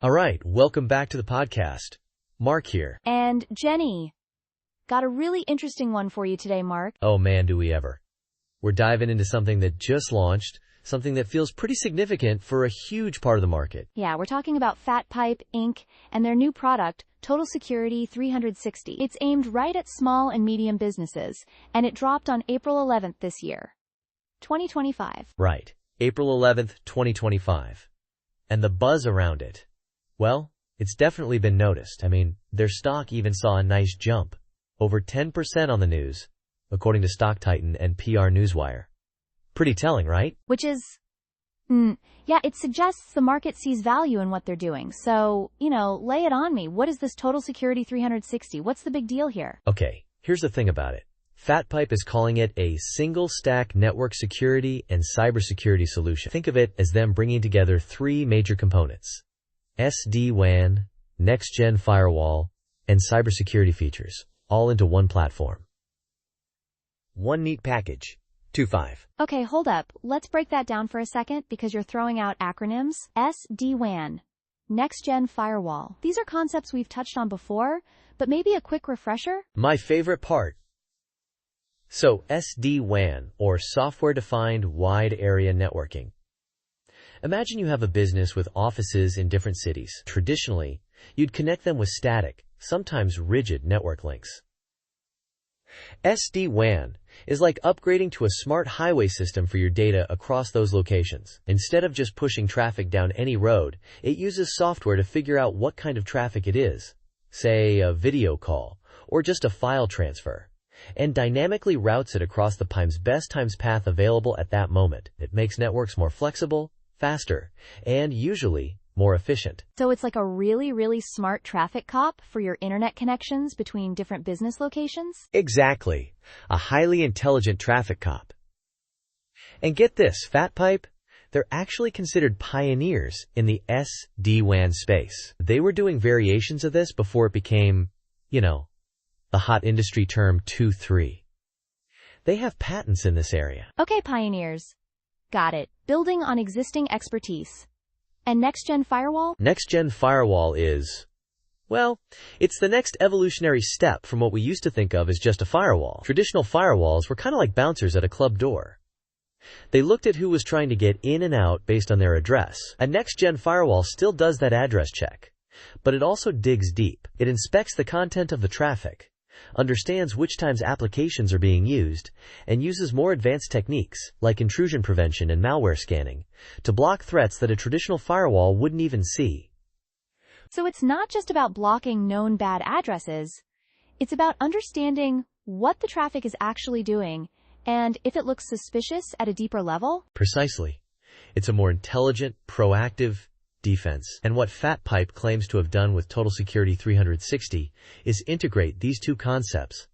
All right, welcome back to the podcast. Mark here. And Jenny. Got a really interesting one for you today, Mark. Oh man, do we ever. We're diving into something that just launched, something that feels pretty significant for a huge part of the market. Yeah, we're talking about FatPipe, Inc. and their new product, Total Security 360. It's aimed right at small and medium businesses, and it dropped on April 11th this year, 2025. Right, April 11th, 2025. And the buzz around it. Well, it's definitely been noticed. I mean, their stock even saw a nice jump, over 10% on the news, according to Stock Titan and PR Newswire. Pretty telling, right? Which is, yeah, it suggests the market sees value in what they're doing. So, lay it on me. What is this Total Security 360? What's the big deal here? Okay, here's the thing about it. FatPipe is calling it a single-stack network security and cybersecurity solution. Think of it as them bringing together three major components: SD-WAN, NextGen firewall, and cybersecurity features, all into one platform. One neat package. 2.5. Okay, hold up. Let's break that down for a second because you're throwing out acronyms. SD-WAN, NextGen firewall. These are concepts we've touched on before, but maybe a quick refresher? My favorite part. So, SD-WAN, or Software-Defined Wide Area Networking. Imagine you have a business with offices in different cities. Traditionally, you'd connect them with static, sometimes rigid network links. SD-WAN is like upgrading to a smart highway system for your data across those locations. Instead of just pushing traffic down any road, it uses software to figure out what kind of traffic it is, say a video call or just a file transfer, and dynamically routes it across the pipe's best times path available at that moment. It makes networks more flexible, faster, and usually more efficient. So it's like a really, really smart traffic cop for your internet connections between different business locations? Exactly. A highly intelligent traffic cop. And get this, FatPipe, they're actually considered pioneers in the SD-WAN space. They were doing variations of this before it became, the hot industry term 2.3. They have patents in this area. Okay, pioneers. Got it. Building on existing expertise. And NextGen firewall? NextGen firewall is, well, it's the next evolutionary step from what we used to think of as just a firewall. Traditional firewalls were kind of like bouncers at a club door. They looked at who was trying to get in and out based on their address. A NextGen firewall still does that address check, but it also digs deep. It inspects the content of the traffic, understands which times applications are being used, and uses more advanced techniques, like intrusion prevention and malware scanning, to block threats that a traditional firewall wouldn't even see. So it's not just about blocking known bad addresses, it's about understanding what the traffic is actually doing, and if it looks suspicious at a deeper level? Precisely. It's a more intelligent, proactive defense. And what FatPipe claims to have done with Total Security 360 is integrate these two concepts,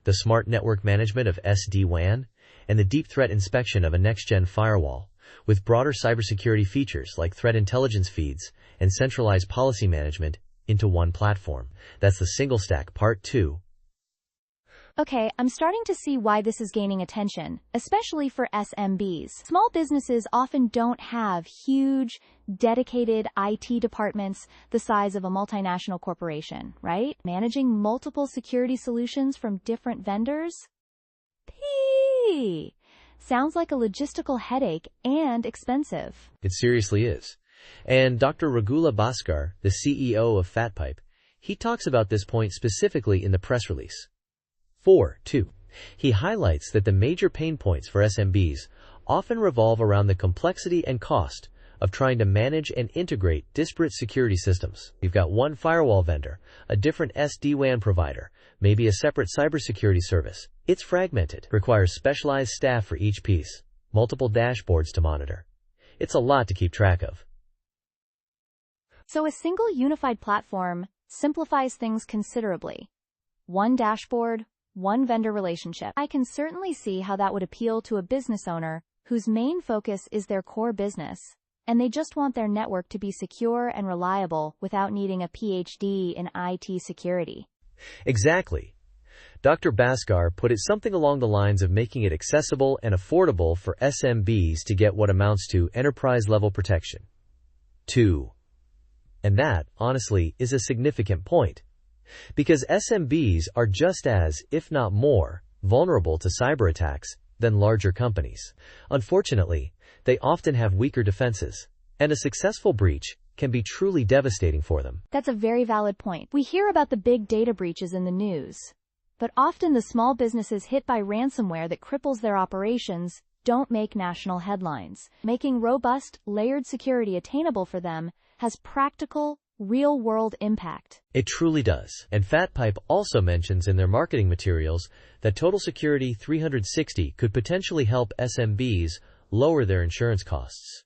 the smart network management of SD-WAN and the deep threat inspection of a next-gen firewall, with broader cybersecurity features like threat intelligence feeds and centralized policy management into one platform. That's the single stack part 2. Okay, I'm starting to see why this is gaining attention, especially for SMBs. Small businesses often don't have huge, dedicated IT departments the size of a multinational corporation, right? Managing multiple security solutions from different vendors? Sounds like a logistical headache and expensive. It seriously is. And Dr. Ragula Bhaskar, the CEO of FatPipe, he talks about this point specifically in the press release. 4.2. He highlights that the major pain points for SMBs often revolve around the complexity and cost of trying to manage and integrate disparate security systems. You've got one firewall vendor, a different SD-WAN provider, maybe a separate cybersecurity service. It's fragmented, requires specialized staff for each piece, multiple dashboards to monitor. It's a lot to keep track of. So a single unified platform simplifies things considerably. One dashboard, one vendor relationship. I can certainly see how that would appeal to a business owner whose main focus is their core business, and they just want their network to be secure and reliable without needing a PhD in IT security. Exactly. Dr. Bhaskar put it something along the lines of making it accessible and affordable for SMBs to get what amounts to enterprise-level protection. 2. And that, honestly, is a significant point. Because SMBs are just as, if not more, vulnerable to cyber attacks than larger companies. Unfortunately, they often have weaker defenses, and a successful breach can be truly devastating for them. That's a very valid point. We hear about the big data breaches in the news, but often the small businesses hit by ransomware that cripples their operations don't make national headlines. Making robust, layered security attainable for them has practical, real-world impact. It truly does. And FatPipe also mentions in their marketing materials that Total Security 360 could potentially help SMBs lower their insurance costs.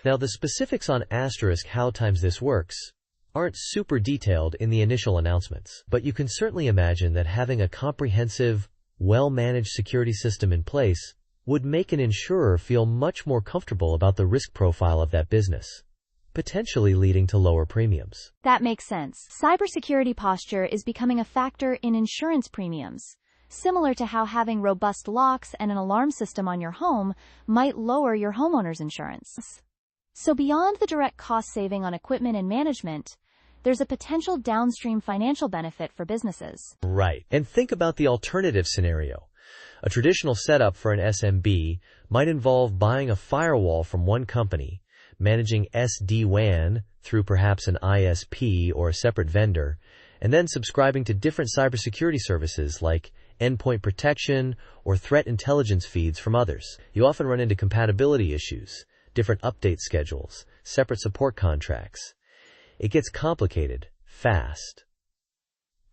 Now, the specifics on how this works aren't super detailed in the initial announcements, but you can certainly imagine that having a comprehensive, well-managed security system in place would make an insurer feel much more comfortable about the risk profile of that business, potentially leading to lower premiums. That makes sense. Cybersecurity posture is becoming a factor in insurance premiums, similar to how having robust locks and an alarm system on your home might lower your homeowner's insurance. So beyond the direct cost saving on equipment and management, there's a potential downstream financial benefit for businesses. Right. And think about the alternative scenario. A traditional setup for an SMB might involve buying a firewall from one company, managing SD-WAN through perhaps an ISP or a separate vendor, and then subscribing to different cybersecurity services like endpoint protection or threat intelligence feeds from others. You often run into compatibility issues, different update schedules, separate support contracts. It gets complicated fast.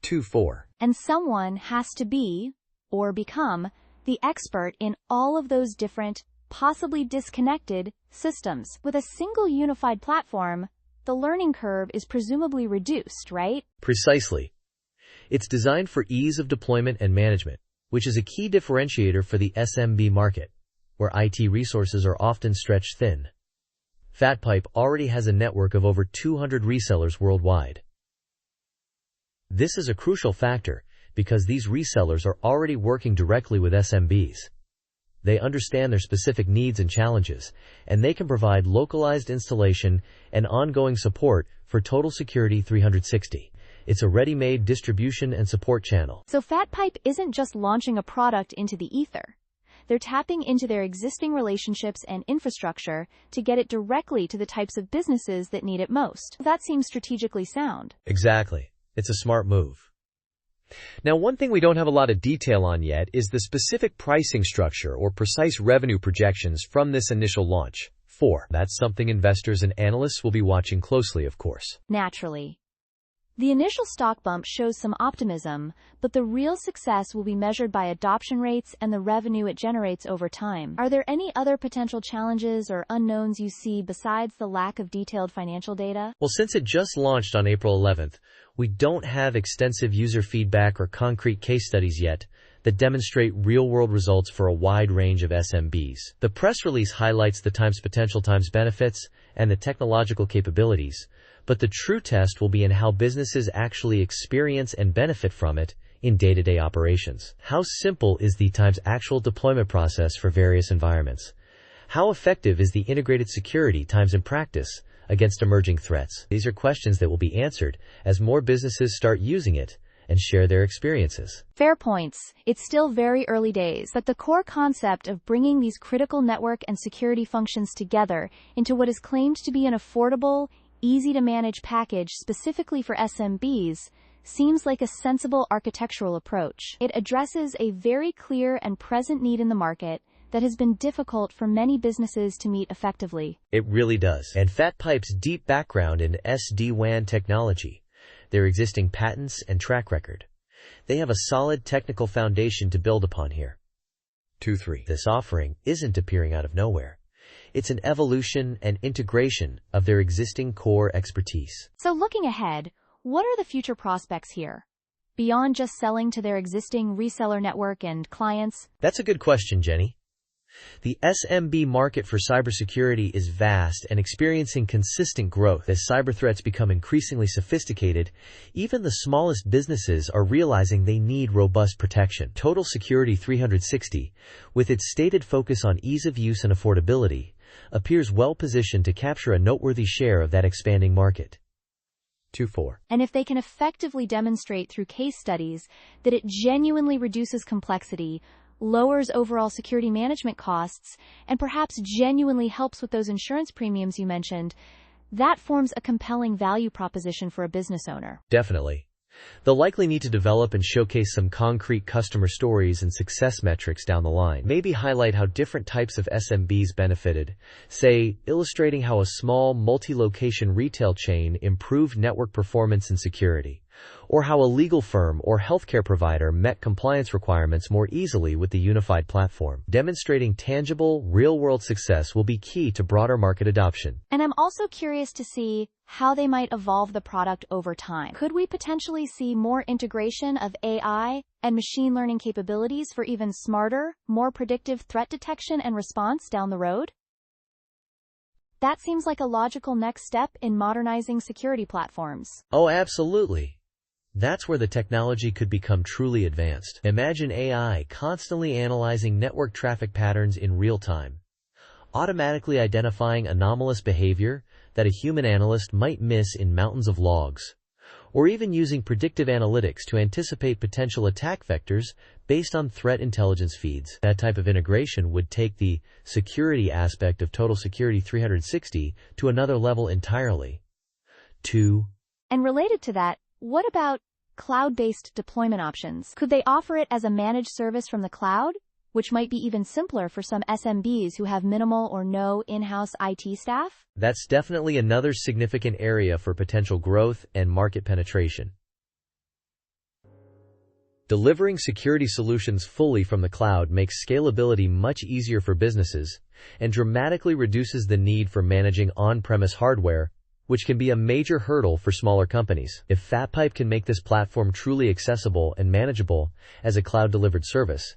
2-4. And someone has to be, or become, the expert in all of those different, possibly disconnected, systems. With a single unified platform, the learning curve is presumably reduced, right? Precisely. It's designed for ease of deployment and management, which is a key differentiator for the SMB market, where IT resources are often stretched thin. FatPipe already has a network of over 200 resellers worldwide. This is a crucial factor because these resellers are already working directly with SMBs. They understand their specific needs and challenges, and they can provide localized installation and ongoing support for Total Security 360. It's a ready-made distribution and support channel. So FatPipe isn't just launching a product into the ether. They're tapping into their existing relationships and infrastructure to get it directly to the types of businesses that need it most. That seems strategically sound. Exactly. It's a smart move. Now, one thing we don't have a lot of detail on yet is the specific pricing structure or precise revenue projections from this initial launch. 4. That's something investors and analysts will be watching closely, of course. Naturally. The initial stock bump shows some optimism, but the real success will be measured by adoption rates and the revenue it generates over time. Are there any other potential challenges or unknowns you see besides the lack of detailed financial data? Well, since it just launched on April 11th, we don't have extensive user feedback or concrete case studies yet that demonstrate real-world results for a wide range of SMBs. The press release highlights the times potential times benefits and the technological capabilities, but the true test will be in how businesses actually experience and benefit from it in day-to-day operations. How simple is the times actual deployment process for various environments? How effective is the integrated security times in practice against emerging threats? These are questions that will be answered as more businesses start using it and share their experiences. Fair points. It's still very early days, but the core concept of bringing these critical network and security functions together into what is claimed to be an affordable, easy-to-manage package specifically for SMBs seems like a sensible architectural approach. It addresses a very clear and present need in the market that has been difficult for many businesses to meet effectively. It really does. And FatPipe's deep background in SD-WAN technology, their existing patents and track record, they have a solid technical foundation to build upon here. 2-3. This offering isn't appearing out of nowhere. It's an evolution and integration of their existing core expertise. So looking ahead, what are the future prospects here? Beyond just selling to their existing reseller network and clients? That's a good question, Jenny. The SMB market for cybersecurity is vast and experiencing consistent growth. As cyber threats become increasingly sophisticated, even the smallest businesses are realizing they need robust protection. Total Security 360, with its stated focus on ease of use and affordability, appears well-positioned to capture a noteworthy share of that expanding market. 2.4. And if they can effectively demonstrate through case studies that it genuinely reduces complexity, lowers overall security management costs, and perhaps genuinely helps with those insurance premiums you mentioned, that forms a compelling value proposition for a business owner. Definitely. They'll likely need to develop and showcase some concrete customer stories and success metrics down the line. Maybe highlight how different types of SMBs benefited, say, illustrating how a small, multi-location retail chain improved network performance and security, or how a legal firm or healthcare provider met compliance requirements more easily with the unified platform. Demonstrating tangible, real-world success will be key to broader market adoption. And I'm also curious to see how they might evolve the product over time. Could we potentially see more integration of AI and machine learning capabilities for even smarter, more predictive threat detection and response down the road? That seems like a logical next step in modernizing security platforms. Oh, absolutely. That's where the technology could become truly advanced. Imagine AI constantly analyzing network traffic patterns in real time, automatically identifying anomalous behavior that a human analyst might miss in mountains of logs, or even using predictive analytics to anticipate potential attack vectors based on threat intelligence feeds. That type of integration would take the security aspect of Total Security 360 to another level entirely. 2. And related to that, what about cloud-based deployment options? Could they offer it as a managed service from the cloud, which might be even simpler for some SMBs who have minimal or no in-house IT staff? That's definitely another significant area for potential growth and market penetration. Delivering security solutions fully from the cloud makes scalability much easier for businesses and dramatically reduces the need for managing on-premise hardware, which can be a major hurdle for smaller companies. If FatPipe can make this platform truly accessible and manageable as a cloud-delivered service,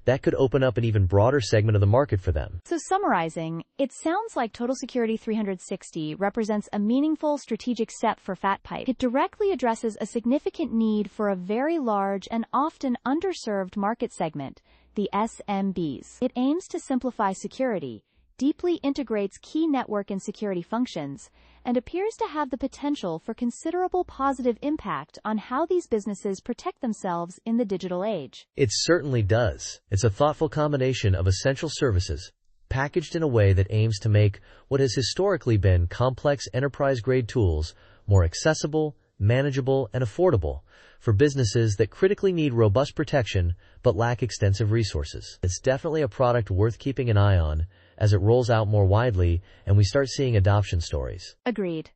that could open up an even broader segment of the market for them. So summarizing, it sounds like Total Security 360 represents a meaningful strategic step for FatPipe. It directly addresses a significant need for a very large and often underserved market segment, the SMBs. It aims to simplify security, deeply integrates key network and security functions, and appears to have the potential for considerable positive impact on how these businesses protect themselves in the digital age. It certainly does. It's a thoughtful combination of essential services, packaged in a way that aims to make what has historically been complex enterprise-grade tools more accessible, manageable, and affordable for businesses that critically need robust protection but lack extensive resources. It's definitely a product worth keeping an eye on as it rolls out more widely and we start seeing adoption stories. Agreed.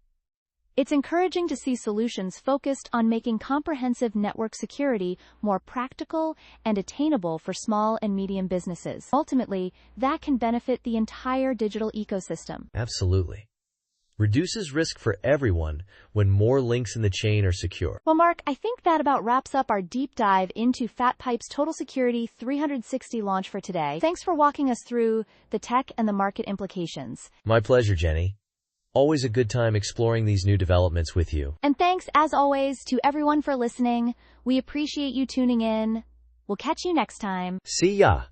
It's encouraging to see solutions focused on making comprehensive network security more practical and attainable for small and medium businesses. Ultimately, that can benefit the entire digital ecosystem. Absolutely. Reduces risk for everyone when more links in the chain are secure. Well, Mark, I think that about wraps up our deep dive into FatPipe's Total Security 360 launch for today. Thanks for walking us through the tech and the market implications. My pleasure, Jenny. Always a good time exploring these new developments with you. And thanks, as always, to everyone for listening. We appreciate you tuning in. We'll catch you next time. See ya!